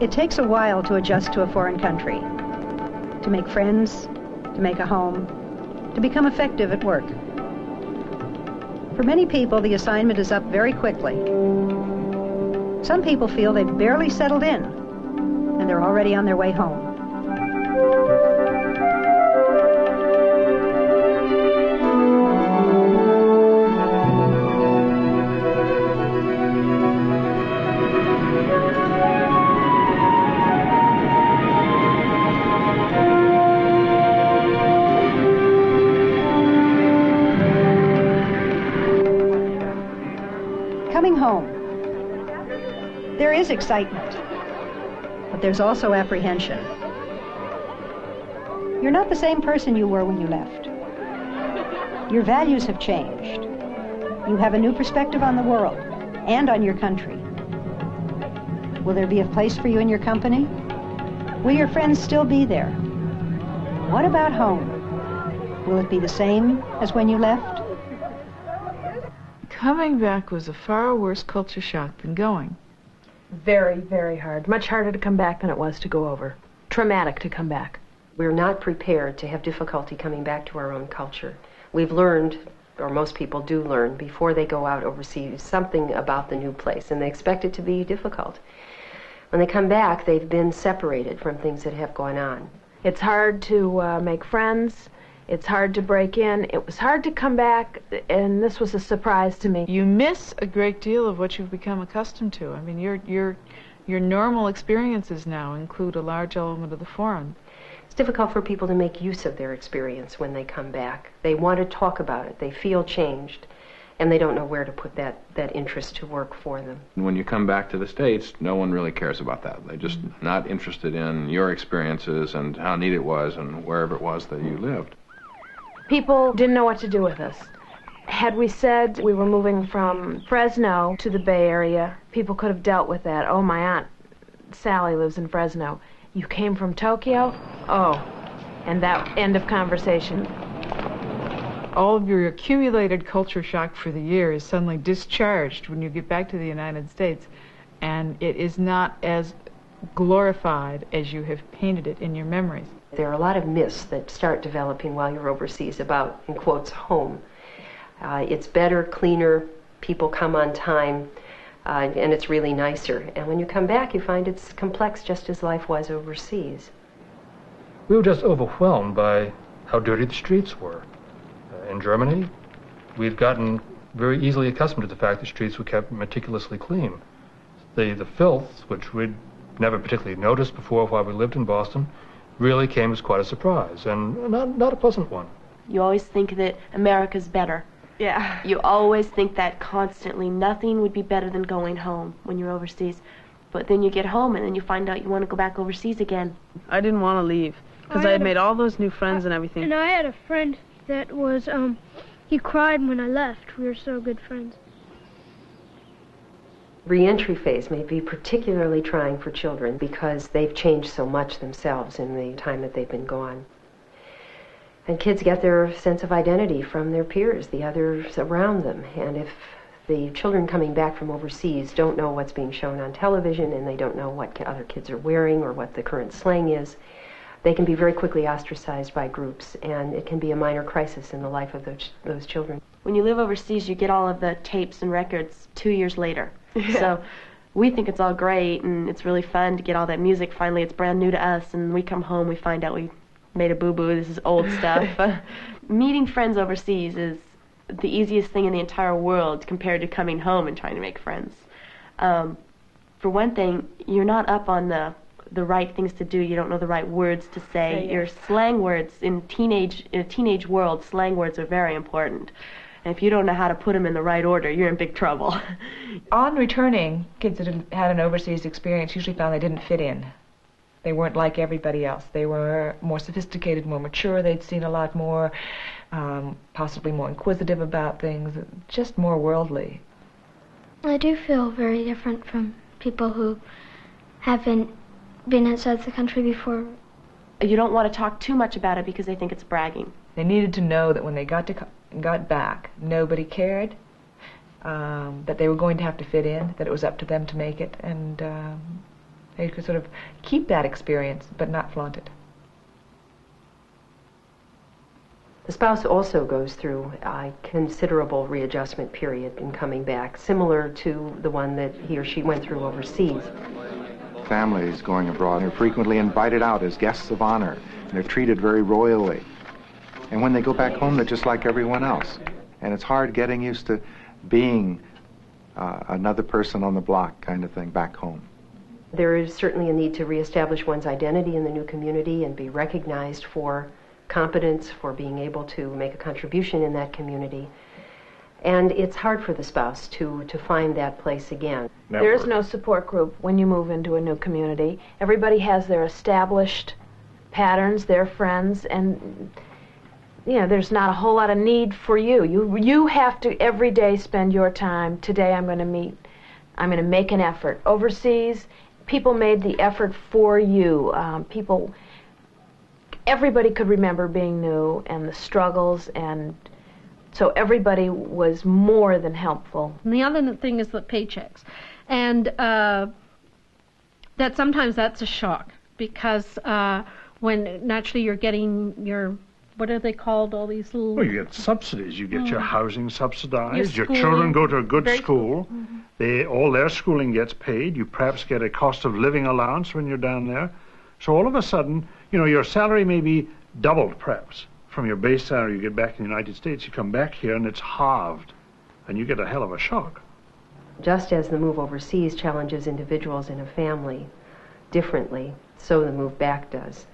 It takes a while to adjust to a foreign country, to make friends, to make a home, to become effective at work. For many people, the assignment is up very quickly. Some people feel they've barely settled in, and they're already on their way home. Coming home. There is excitement, but there's also apprehension. You're not the same person you were when you left. Your values have changed. You have a new perspective on the world and on your country. Will there be a place for you in your company? Will your friends still be there? What about home? Will it be the same as when you left? Coming back was a far worse culture shock than going. Very, very hard. Much harder to come back than it was to go over. Traumatic to come back. We're not prepared to have difficulty coming back to our own culture. We've learned, or most people do learn, before they go out overseas, something about the new place, and they expect it to be difficult. When they come back, they've been separated from things that have gone on. It's hard to make friends. It's hard to break in. It was hard to come back, and this was a surprise to me. You miss a great deal of what you've become accustomed to. I mean, your normal experiences now include a large element of the foreign. It's difficult for people to make use of their experience when they come back. They want to talk about it. They feel changed, and they don't know where to put that interest to work for them. When you come back to the States, no one really cares about that. They're just not interested in your experiences and how neat it was and wherever it was that you lived. People didn't know what to do with us. Had we said we were moving from Fresno to the Bay Area, people could have dealt with that. Oh, my Aunt Sally lives in Fresno. You came from Tokyo? Oh, and that end of conversation. All of your accumulated culture shock for the year is suddenly discharged when you get back to the United States, and it is not as glorified as you have painted it in your memories. There are a lot of myths that start developing while you're overseas about, in quotes, home. It's better, cleaner, people come on time, and it's really nicer. And when you come back, you find it's complex just as life was overseas. We were just overwhelmed by how dirty the streets were. In Germany, we'd gotten very easily accustomed to the fact that streets were kept meticulously clean. The filth, which we'd never particularly noticed before while we lived in Boston, really came as quite a surprise, and not a pleasant one. You always think that America's better. Yeah. You always think that constantly. Nothing would be better than going home when you're overseas. But then you get home and then you find out you want to go back overseas again. I didn't want to leave because I had made all those new friends and everything. And I had a friend that was, he cried when I left. We were so good friends. Re-entry phase may be particularly trying for children because they've changed so much themselves in the time that they've been gone. And kids get their sense of identity from their peers, the others around them. And if the children coming back from overseas don't know what's being shown on television and they don't know what other kids are wearing or what the current slang is, they can be very quickly ostracized by groups, and it can be a minor crisis in the life of those children. When you live overseas, you get all of the tapes and records 2 years later. Yeah. So we think it's all great, and it's really fun to get all that music. Finally, it's brand new to us, and we come home, we find out we made a boo-boo, this is old stuff. Meeting friends overseas is the easiest thing in the entire world compared to coming home and trying to make friends. For one thing, you're not up on the right things to do. You don't know the right words to say. Your slang words in a teenage world, slang words are very important. And if you don't know how to put them in the right order, you're in big trouble. On returning, kids that had an overseas experience usually found they didn't fit in. They weren't like everybody else. They were more sophisticated, more mature. They'd seen a lot more, possibly more inquisitive about things, just more worldly. I do feel very different from people who haven't been outside the country before. You don't want to talk too much about it because they think it's bragging. They needed to know that when they got back, nobody cared, that they were going to have to fit in, that it was up to them to make it, and They could sort of keep that experience but not flaunt it. The spouse also goes through a considerable readjustment period in coming back, similar to the one that he or she went through overseas. Families going abroad are frequently invited out as guests of honor, and they're treated very royally. And when they go back home, they're just like everyone else. And it's hard getting used to being another person on the block kind of thing back home. There is certainly a need to reestablish one's identity in the new community and be recognized for competence, for being able to make a contribution in that community. And it's hard for the spouse to find that place again. There is no support group when you move into a new community. Everybody has their established patterns, their friends, and there's not a whole lot of need for you. You have to every day spend your time. Today I'm going to make an effort. Overseas, people made the effort for you. Everybody could remember being new and the struggles, and so everybody was more than helpful. And the other thing is the paychecks. And that sometimes that's a shock, because when naturally you're getting your, what are they called, all these little... Well, you get subsidies. You get your housing subsidized. Your schooling, children go to a good very school. All their schooling gets paid. You perhaps get a cost of living allowance when you're down there. So all of a sudden, your salary may be doubled perhaps from your base salary you get back in the United States. You come back here and it's halved, and you get a hell of a shock. Just as the move overseas challenges individuals in a family differently, so the move back does.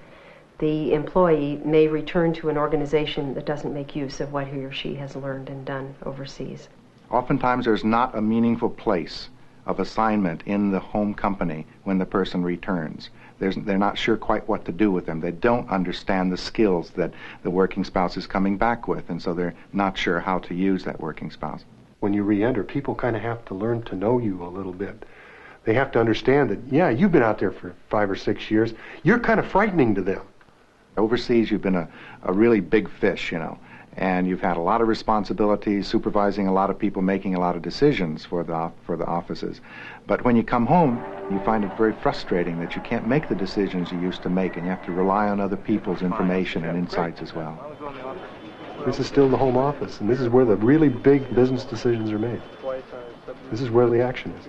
The employee may return to an organization that doesn't make use of what he or she has learned and done overseas. Oftentimes there's not a meaningful place of assignment in the home company when the person returns. They're not sure quite what to do with them. They don't understand the skills that the working spouse is coming back with, and so they're not sure how to use that working spouse. When you re-enter, people kind of have to learn to know you a little bit. They have to understand that, yeah, you've been out there for 5 or 6 years. You're kind of frightening to them. Overseas, you've been a really big fish, and you've had a lot of responsibilities, supervising a lot of people, making a lot of decisions for the offices. But when you come home, you find it very frustrating that you can't make the decisions you used to make, and you have to rely on other people's information and insights as well. This is still the home office, and this is where the really big business decisions are made. This is where the action is.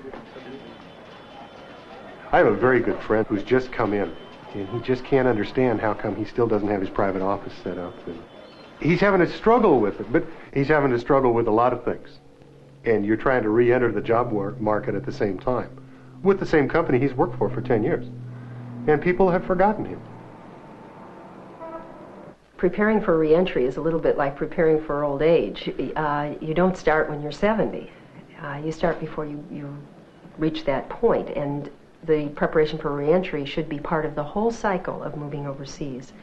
I have a very good friend who's just come in, and he just can't understand how come he still doesn't have his private office set up. And he's having a struggle with it, but he's having to struggle with a lot of things. And you're trying to re-enter the job market at the same time, with the same company he's worked for 10 years. And people have forgotten him. Preparing for re-entry is a little bit like preparing for old age. You don't start when you're 70. You start before you reach that point, and the preparation for re-entry should be part of the whole cycle of moving overseas.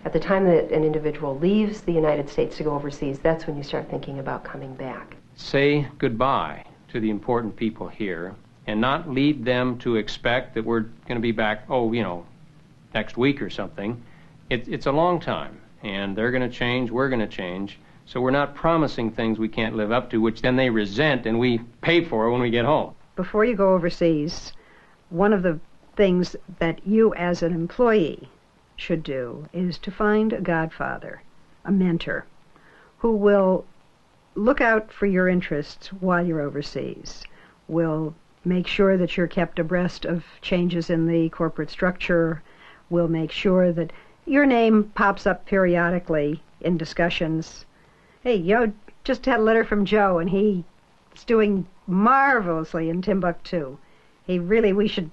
At the time that an individual leaves the United States to go overseas, that's when you start thinking about coming back. Say goodbye to the important people here and not lead them to expect that we're going to be back, next week or something. It's a long time, and they're going to change, we're going to change, so we're not promising things we can't live up to, which then they resent and we pay for when we get home. Before you go overseas, one of the things that you as an employee should do is to find a godfather, a mentor, who will look out for your interests while you're overseas, will make sure that you're kept abreast of changes in the corporate structure, will make sure that your name pops up periodically in discussions. Hey, just had a letter from Joe, and he's doing marvelously in Timbuktu. We should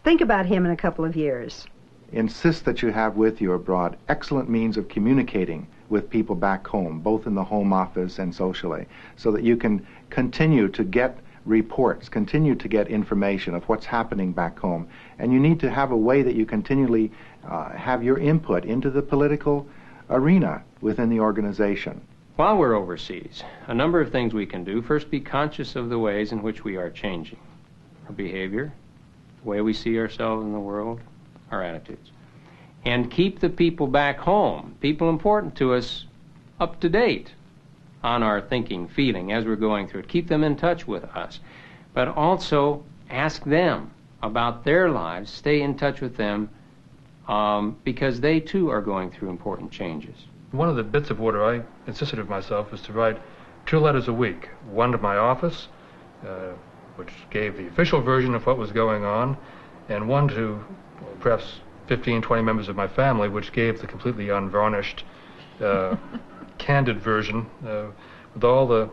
think about him in a couple of years. Insist that you have with you abroad excellent means of communicating with people back home, both in the home office and socially, so that you can continue to get reports, continue to get information of what's happening back home. And you need to have a way that you continually have your input into the political arena within the organization. While we're overseas, a number of things we can do. First, be conscious of the ways in which we are changing our behavior, the way we see ourselves in the world, our attitudes. And keep the people back home, people important to us, up to date on our thinking, feeling as we're going through it. Keep them in touch with us. But also ask them about their lives, stay in touch with them, because they too are going through important changes. One of the bits of order I insisted of myself was to write 2 letters a week, one to my office, which gave the official version of what was going on, and one to perhaps 15, 20 members of my family, which gave the completely unvarnished, candid version with all the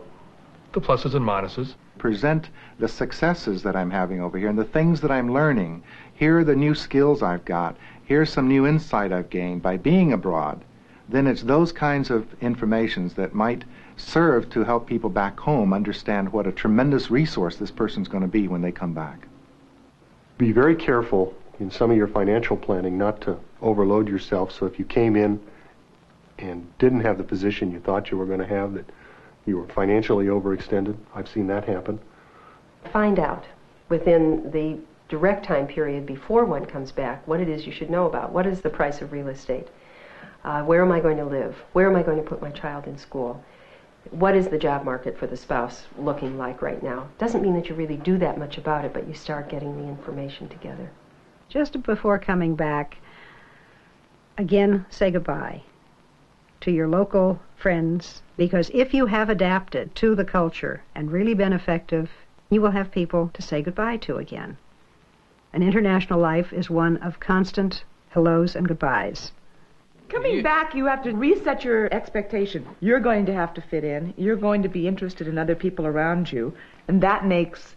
pluses and minuses. Present the successes that I'm having over here and the things that I'm learning. Here are the new skills I've got. Here's some new insight I've gained by being abroad. Then it's those kinds of informations that might serve to help people back home understand what a tremendous resource this person's going to be when they come back. Be very careful in some of your financial planning not to overload yourself, so if you came in and didn't have the position you thought you were going to have, that you were financially overextended. I've seen that happen. Find out within the direct time period before one comes back what it is you should know about. What is the price of real estate? Where am I going to live? Where am I going to put my child in school? What is the job market for the spouse looking like right now? Doesn't mean that you really do that much about it, but you start getting the information together. Just before coming back, again, say goodbye to your local friends, because if you have adapted to the culture and really been effective, you will have people to say goodbye to again. An international life is one of constant hellos and goodbyes. Coming back, you have to reset your expectation. You're going to have to fit in. You're going to be interested in other people around you, and that makes,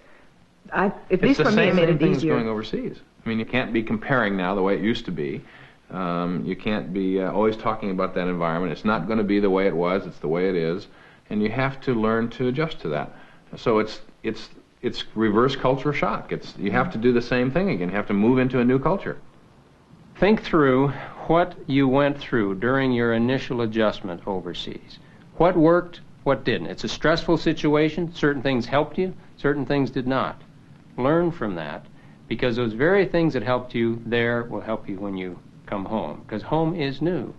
at least for me, it made it easier. It's the same thing as going overseas. I mean, you can't be comparing now the way it used to be. You can't be always talking about that environment. It's not going to be the way it was. It's the way it is, and you have to learn to adjust to that. So it's reverse culture shock. You have to do the same thing again. You have to move into a new culture. Think through what you went through during your initial adjustment overseas. What worked, what didn't. It's a stressful situation. Certain things helped you, certain things did not. Learn from that, because those very things that helped you there will help you when you come home, because home is new.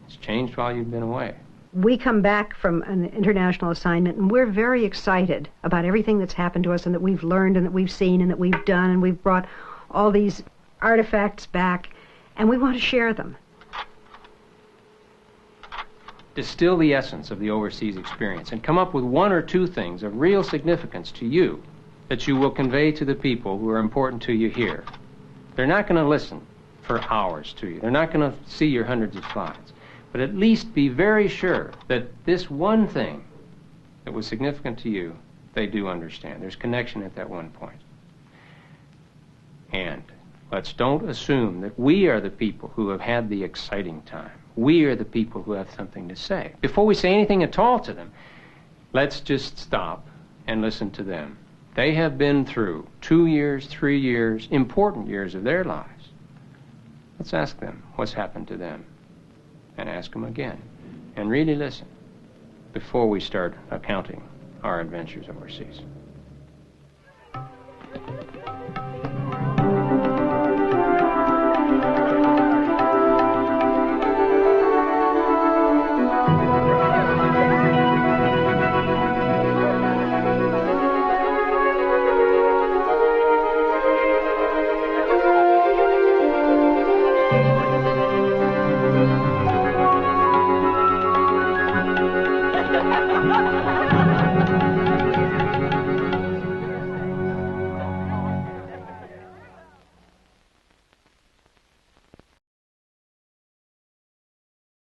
It's changed while you've been away. We come back from an international assignment, and we're very excited about everything that's happened to us and that we've learned and that we've seen and that we've done, and we've brought all these artifacts back, and we want to share them. Distill the essence of the overseas experience and come up with 1 or 2 things of real significance to you that you will convey to the people who are important to you here. They're not going to listen for hours to you. They're not going to see your hundreds of slides. But at least be very sure that this one thing that was significant to you, they do understand. There's connection at that one point. And don't assume that we are the people who have had the exciting time. We are the people who have something to say. Before we say anything at all to them, let's just stop and listen to them. They have been through 2 years, 3 years, important years of their lives. Let's ask them what's happened to them, and ask them again, and really listen before we start accounting our adventures overseas.